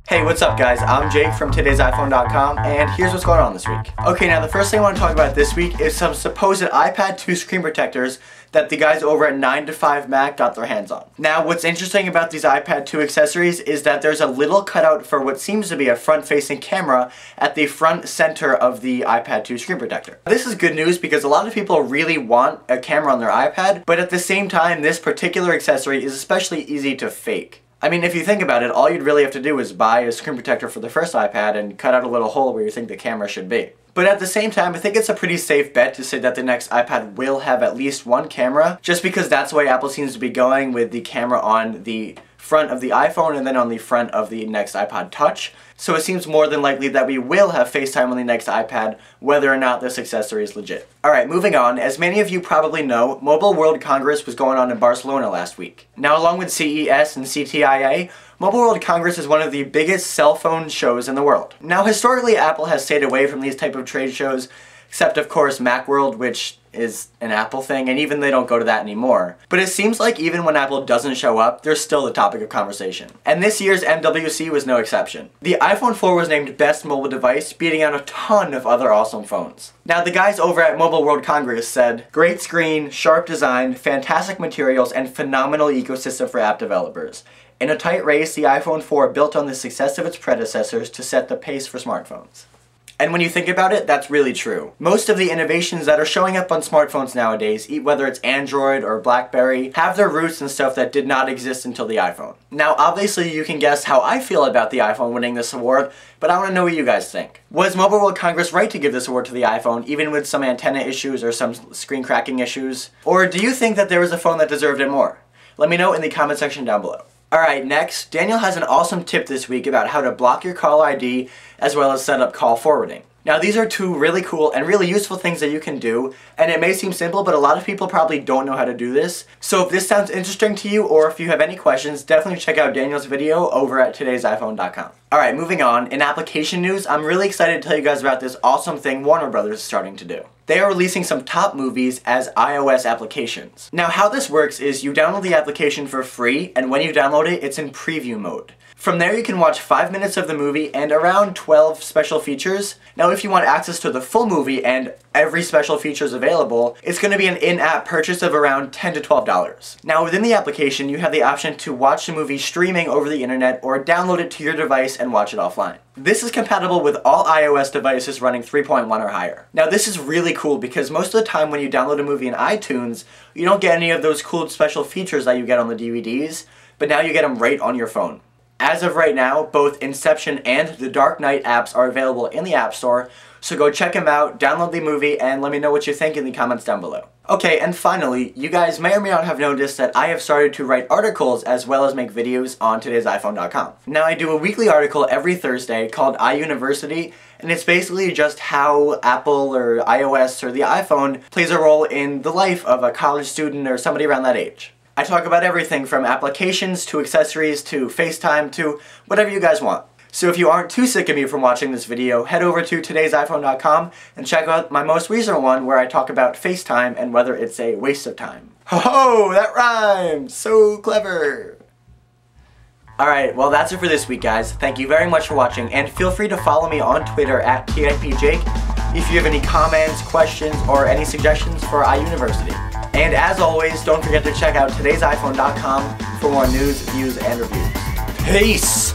Hey, what's up guys? I'm Jake from TodaysiPhone.com and here's what's going on this week. Okay, now the first thing I want to talk about this week is some supposed iPad 2 screen protectors that the guys over at 9to5Mac got their hands on. Now, what's interesting about these iPad 2 accessories is that there's a little cutout for what seems to be a front-facing camera at the front center of the iPad 2 screen protector. This is good news because a lot of people really want a camera on their iPad, but at the same time, this particular accessory is especially easy to fake. I mean, if you think about it, all you'd really have to do is buy a screen protector for the first iPad and cut out a little hole where you think the camera should be. But at the same time, I think it's a pretty safe bet to say that the next iPad will have at least one camera, just because that's the way Apple seems to be going with the camera on the front of the iPhone and then on the front of the next iPod Touch. So it seems more than likely that we will have FaceTime on the next iPad, whether or not this accessory is legit. Alright, moving on. As many of you probably know, Mobile World Congress was going on in Barcelona last week. Now, along with CES and CTIA, Mobile World Congress is one of the biggest cell phone shows in the world. Now, historically, Apple has stayed away from these type of trade shows, except of course Macworld, which is an Apple thing, and even they don't go to that anymore. But it seems like even when Apple doesn't show up, they're still the topic of conversation. And this year's MWC was no exception. The iPhone 4 was named Best Mobile Device, beating out a ton of other awesome phones. Now, the guys over at Mobile World Congress said, "Great screen, sharp design, fantastic materials, and phenomenal ecosystem for app developers. In a tight race, the iPhone 4 built on the success of its predecessors to set the pace for smartphones." And when you think about it, that's really true. Most of the innovations that are showing up on smartphones nowadays, whether it's Android or BlackBerry, have their roots in stuff that did not exist until the iPhone. Now, obviously you can guess how I feel about the iPhone winning this award, but I want to know what you guys think. Was Mobile World Congress right to give this award to the iPhone, even with some antenna issues or some screen cracking issues? Or do you think that there was a phone that deserved it more? Let me know in the comment section down below. Alright, next, Daniel has an awesome tip this week about how to block your call ID as well as set up call forwarding. Now, these are two really cool and really useful things that you can do, and it may seem simple, but a lot of people probably don't know how to do this. So if this sounds interesting to you, or if you have any questions, definitely check out Daniel's video over at TodaysiPhone.com. Alright, moving on. In application news, I'm really excited to tell you guys about this awesome thing Warner Brothers is starting to do. They are releasing some top movies as iOS applications. Now, how this works is you download the application for free, and when you download it, it's in preview mode. From there, you can watch 5 minutes of the movie and around 12 special features. Now, if you want access to the full movie and every special feature is available, it's going to be an in-app purchase of around $10 to $12. Now, within the application, you have the option to watch the movie streaming over the internet or download it to your device and watch it offline. This is compatible with all iOS devices running 3.1 or higher. Now, this is really cool because most of the time when you download a movie in iTunes, you don't get any of those cool special features that you get on the DVDs, but now you get them right on your phone. As of right now, both Inception and the Dark Night apps are available in the App Store, so go check them out, download the movie, and let me know what you think in the comments down below. Okay, and finally, you guys may or may not have noticed that I have started to write articles as well as make videos on TodaysiPhone.com. Now, I do a weekly article every Thursday called iUniversity, and it's basically just how Apple or iOS or the iPhone plays a role in the life of a college student or somebody around that age. I talk about everything from applications to accessories to FaceTime to whatever you guys want. So if you aren't too sick of me from watching this video, head over to TodaysiPhone.com and check out my most recent one where I talk about FaceTime and whether it's a waste of time. Ho-ho! That rhymes! So clever! Alright, well that's it for this week, guys. Thank you very much for watching, and feel free to follow me on Twitter at TIPJake if you have any comments, questions, or any suggestions for iUniversity. And as always, don't forget to check out TodaysiPhone.com for more news, views, and reviews. Peace!